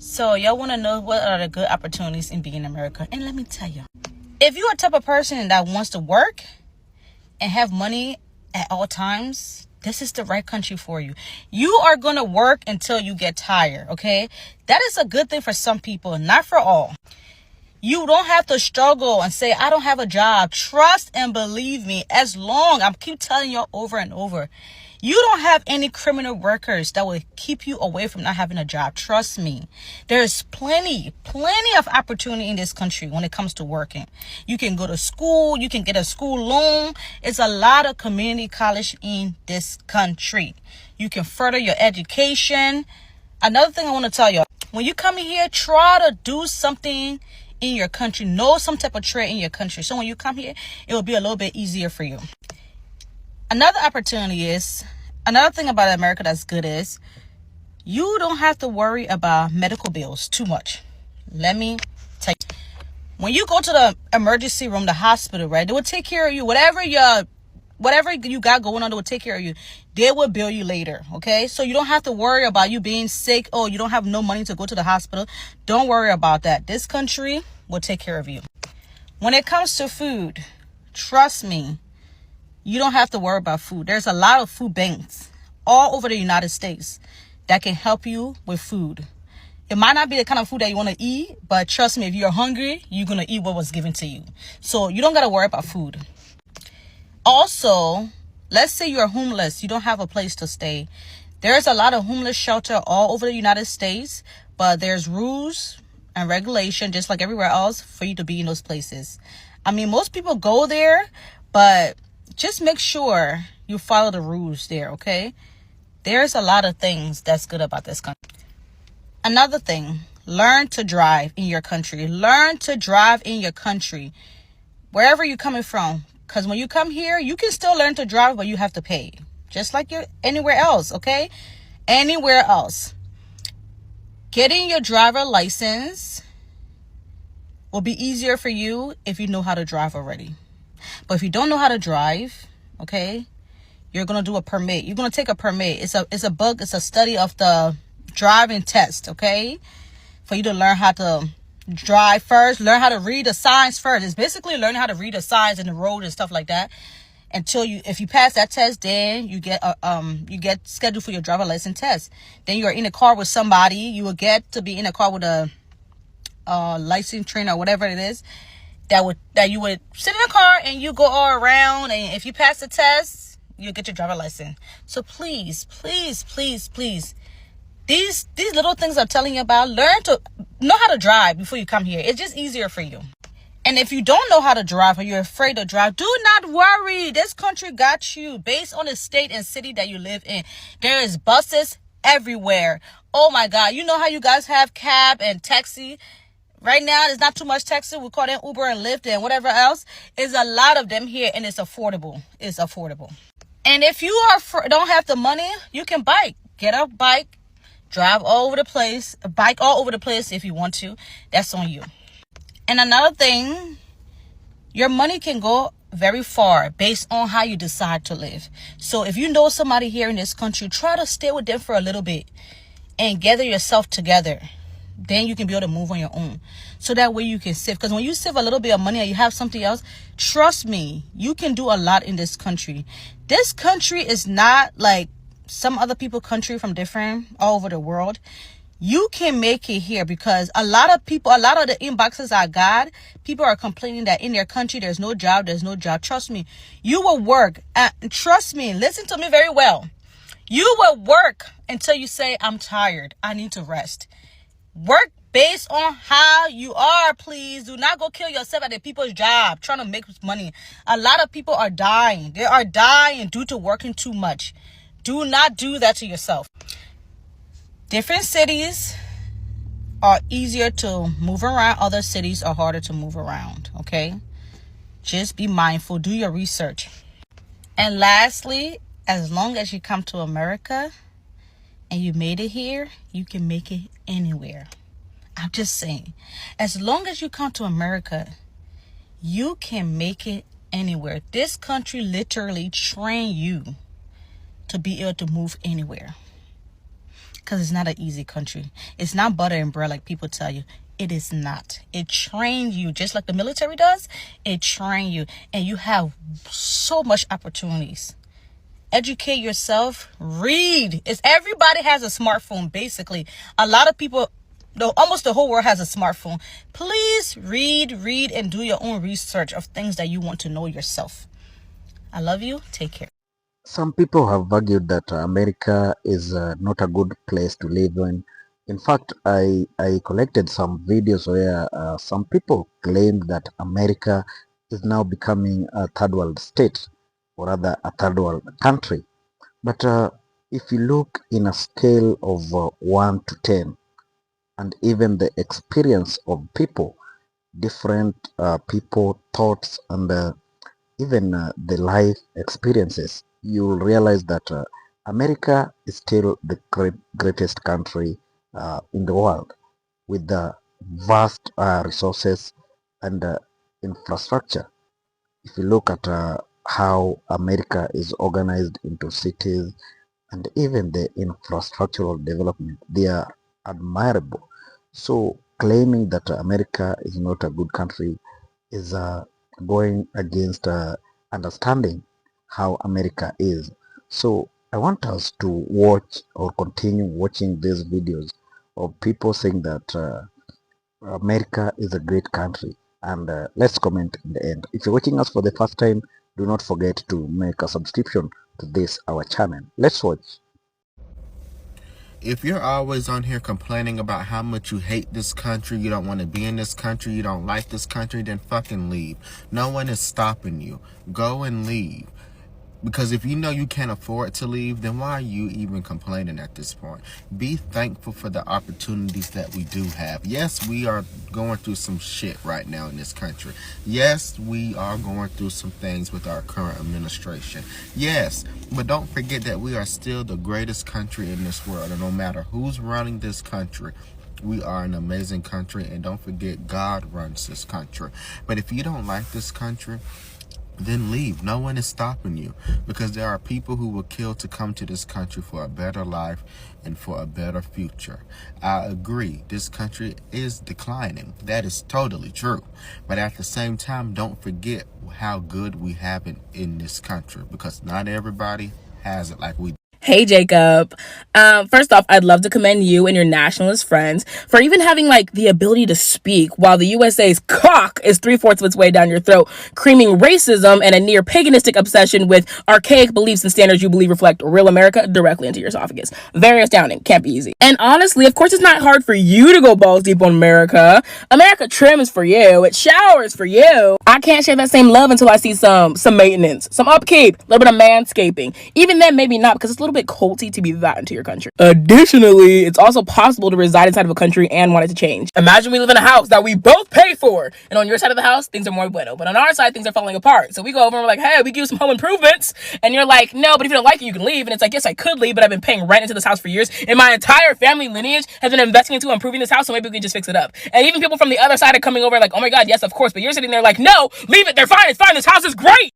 So y'all want to know what are the good opportunities in being in America? And let me tell you, if you're a type of person that wants to work and have money at all times, this is the right country for you. You are going to work until you get tired, okay? That is a good thing for some people, not for all. You don't have to struggle and say, I don't have a job. Trust and believe me, as long, I keep telling you over and over, you don't have any criminal records that will keep you away from not having a job. Trust me. There's plenty of opportunity in this country when it comes to working. You can go to school. You can get a school loan. It's a lot of community college in this country. You can further your education. Another thing I want to tell you, when you come in here, try to do something in your country. Know some type of trade in your country. So when you come here, it will be a little bit easier for you. Another thing about America that's good is you don't have to worry about medical bills too much. Let me tell you. When you go to the emergency room, the hospital, right, they will take care of you. Whatever you got going on, they will take care of you. They will bill you later, okay? So you don't have to worry about you being sick. Oh, you don't have no money to go to the hospital. Don't worry about that. This country will take care of you. When it comes to food, trust me, you don't have to worry about food. There's a lot of food banks all over the United States that can help you with food. It might not be the kind of food that you want to eat, but trust me, if you're hungry, you're going to eat what was given to you. So you don't got to worry about food. Also, let's say you're homeless. You don't have a place to stay. There's a lot of homeless shelter all over the United States, but there's rules and regulation, just like everywhere else, for you to be in those places. I mean, most people go there, but just make sure you follow the rules there, okay? There's a lot of things that's good about this country. Another thing, learn to drive in your country. Learn to drive in your country, wherever you're coming from. Because when you come here, you can still learn to drive, but you have to pay. Just like you're anywhere else, okay? Anywhere else. Getting your driver license will be easier for you if you know how to drive already. But if you don't know how to drive, okay, you're going to do a permit. You're going to take a permit. It's a study of the driving test, okay? For you to learn how to drive first, learn how to read the signs first. It's basically learning how to read the signs in the road and stuff like that. If you pass that test, then you get scheduled for your driver license test. Then you're in a car with somebody. You will get to be in a car with a license trainer or whatever it is. That you would sit in a car and you go all around, and if you pass the test, you'll get your driver license. So please, these little things I'm telling you about, learn to know how to drive before you come here. It's just easier for you. And if you don't know how to drive or you're afraid to drive, do not worry. This country got you based on the state and city that you live in. There is buses everywhere. Oh my God. You know how you guys have cab and taxi? Right now, there's not too much taxi. We call them Uber and Lyft and whatever else. There's a lot of them here, and it's affordable. It's affordable. And if you don't have the money, you can bike. Get a bike, drive all over the place, bike all over the place if you want to. That's on you. And another thing, your money can go very far based on how you decide to live. So if you know somebody here in this country, try to stay with them for a little bit and gather yourself together. Then you can be able to move on your own. So that way you can save. Because when you save a little bit of money and you have something else, trust me, you can do a lot in this country. This country is not like some other country from different all over the world. You can make it here because a lot of the inboxes I got, people are complaining that in their country there's no job. Trust me, you will work. Trust me, listen to me very well. You will work until you say, I'm tired. I need to rest. Work based on how you are, please. Do not go kill yourself at the people's job trying to make money. A lot of people are dying. They are dying due to working too much. Do not do that to yourself. Different cities are easier to move around. Other cities are harder to move around, okay? Just be mindful. Do your research. And lastly, as long as you come to America and you made it here, you can make it anywhere. I'm just saying, as long as you come to America, you can make it anywhere. This country literally train you to be able to move anywhere. because it's not an easy country. It's not butter and bread like people tell you. It is not. It trains you just like the military does. It trains you, and you have so much opportunities. Educate yourself. Read. It's everybody has a smartphone. Basically, a lot of people, almost the whole world has a smartphone. Please read, and do your own research of things that you want to know yourself. I love you. Take care. Some people have argued that America is not a good place to live in. In fact, I collected some videos where some people claimed that America is now becoming a third world state, or rather a third world country. But if you look in a scale of 1 to 10, and even the experience of people, different people, thoughts, and even the life experiences, you'll realize that America is still the greatest country in the world, with the vast resources and infrastructure. If you look at how America is organized into cities and even the infrastructural development, they are admirable. So claiming that America is not a good country is going against understanding how America is. So I want us to watch or continue watching these videos of people saying that America is a great country, and let's comment in the end. If you're watching us for the first time, do not forget to make a subscription to this our channel. Let's watch. If you're always on here complaining about how much you hate this country, you don't want to be in this country, you don't like this country, then fucking leave. No one is stopping you. Go and leave. Because if you know you can't afford to leave, then why are you even complaining at this point? Be thankful for the opportunities that we do have. Yes, we are going through some shit right now in this country. Yes, we are going through some things with our current administration. Yes, but don't forget that we are still the greatest country in this world. And no matter who's running this country, we are an amazing country. And don't forget, God runs this country. But if you don't like this country, then leave. No one is stopping you, because there are people who will kill to come to this country for a better life and for a better future. I agree, this country is declining. That is totally true. But at the same time, don't forget how good we have it in this country, because not everybody has it like we do. Hey, Jacob. First off, I'd love to commend you and your nationalist friends for even having like the ability to speak while the USA's cock is 3/4 of its way down your throat, creaming racism and a near paganistic obsession with archaic beliefs and standards you believe reflect real America directly into your esophagus. Very astounding. Can't be easy. And honestly, of course, it's not hard for you to go balls deep on America. America trims for you. It showers for you. I can't share that same love until I see some maintenance, some upkeep, a little bit of manscaping. Even then, maybe not, because it's a little bit culty to be that into your country. Additionally, it's also possible to reside inside of a country and want it to change. Imagine we live in a house that we both pay for, and on your side of the house, things are more bueno, but on our side, things are falling apart. So we go over and we're like, hey, we give you some home improvements, and you're like, no, but if you don't like it, you can leave. And it's like, yes, I could leave, but I've been paying rent into this house for years, and my entire family lineage has been investing into improving this house, so maybe we can just fix it up. And even people from the other side are coming over like, oh my god, yes, of course, but you're sitting there like, no, leave it, they're fine, it's fine, this house is great.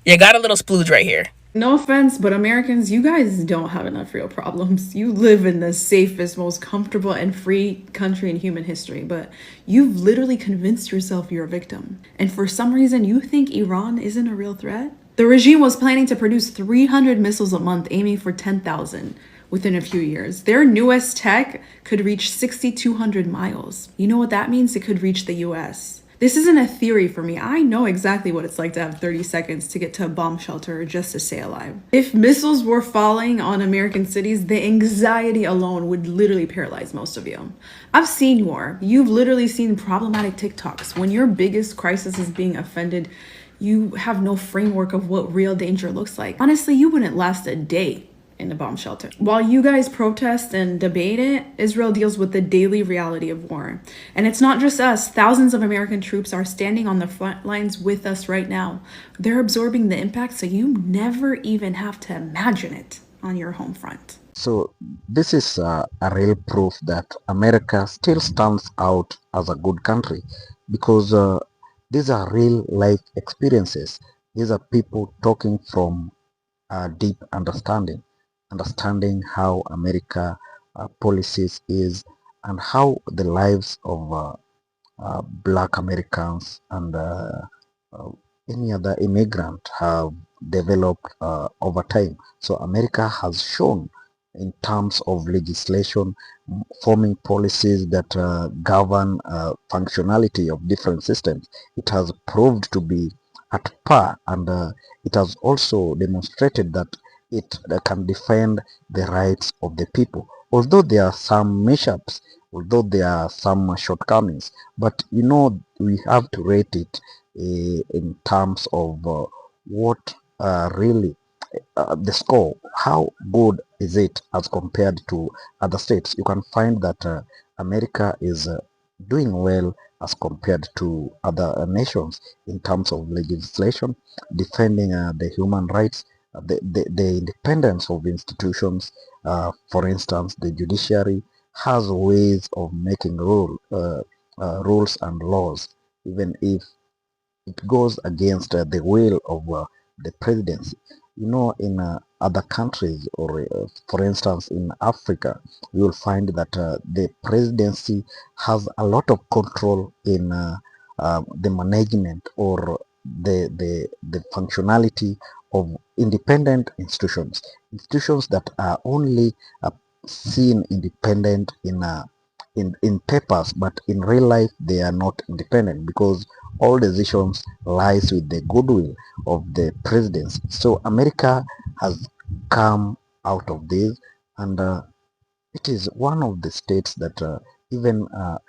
You got a little splooge right here. No offense, but Americans, you guys don't have enough real problems. You live in the safest, most comfortable, and free country in human history, but you've literally convinced yourself you're a victim. And for some reason, you think Iran isn't a real threat? The regime was planning to produce 300 missiles a month, aiming for 10,000 within a few years. Their newest tech could reach 6,200 miles. You know what that means? It could reach the US. This isn't a theory for me. I know exactly what it's like to have 30 seconds to get to a bomb shelter or just to stay alive. If missiles were falling on American cities, the anxiety alone would literally paralyze most of you. I've seen war. You've literally seen problematic TikToks. When your biggest crisis is being offended, you have no framework of what real danger looks like. Honestly, you wouldn't last a day in a bomb shelter. While you guys protest and debate it, Israel deals with the daily reality of war. And it's not just us. Thousands of American troops are standing on the front lines with us right now. They're absorbing the impact, so you never even have to imagine it on your home front. So this is a real proof that America still stands out as a good country, because these are real life experiences. These are people talking from deep understanding how America policies is, and how the lives of black Americans and uh, any other immigrant have developed over time. So America has shown in terms of legislation, forming policies that govern functionality of different systems. It has proved to be at par, and it has also demonstrated that it can defend the rights of the people. Although there are some mishaps, although there are some shortcomings, but we have to rate it in terms of what really the score, how good is it as compared to other states. You can find that America is doing well as compared to other nations in terms of legislation, defending the human rights, the independence of institutions. For instance, the judiciary has ways of making rules and laws, even if it goes against the will of the presidency. In other countries, or for instance in Africa, you will find that the presidency has a lot of control in the management or the functionality of independent institutions that are only seen independent in papers, but in real life they are not independent, because all decisions lies with the goodwill of the presidency. So America has come out of this, and it is one of the states that even uh,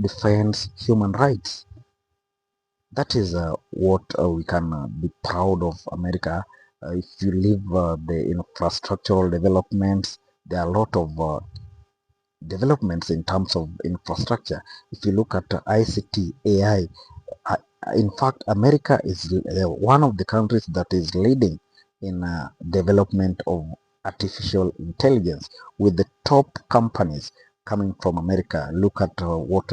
defends human rights. That is what we can be proud of America. If you leave the infrastructural developments, there are a lot of developments in terms of infrastructure. If you look at ICT, AI, in fact, America is one of the countries that is leading in development of artificial intelligence, with the top companies coming from America. Look at what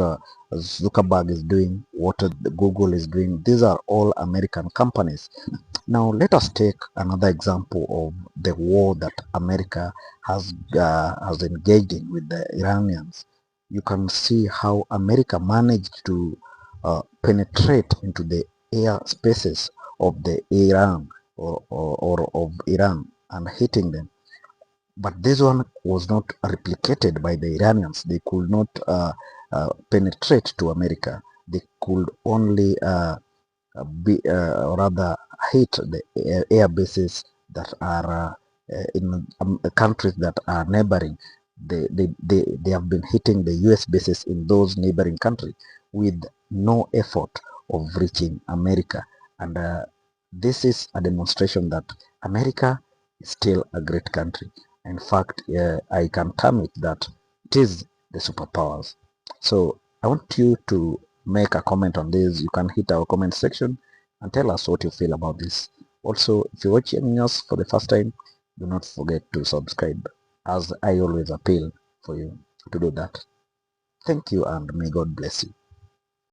Zuckerberg is doing, what Google is doing. These are all American companies. Now, let us take another example of the war that America has engaged in with the Iranians. You can see how America managed to penetrate into the air spaces of the Iran, or of Iran, and hitting them. But this one was not replicated by the Iranians. They could not penetrate to America. They could only rather hit the air bases that are in countries that are neighboring. They have been hitting the US bases in those neighboring countries with no effort of reaching America. And this is a demonstration that America is still a great country. In fact, I can term it that it is the superpowers. So I want you to make a comment on this. You can hit our comment section and tell us what you feel about this. Also, if you're watching us for the first time, do not forget to subscribe, as I always appeal for you to do that. Thank you, and may God bless you.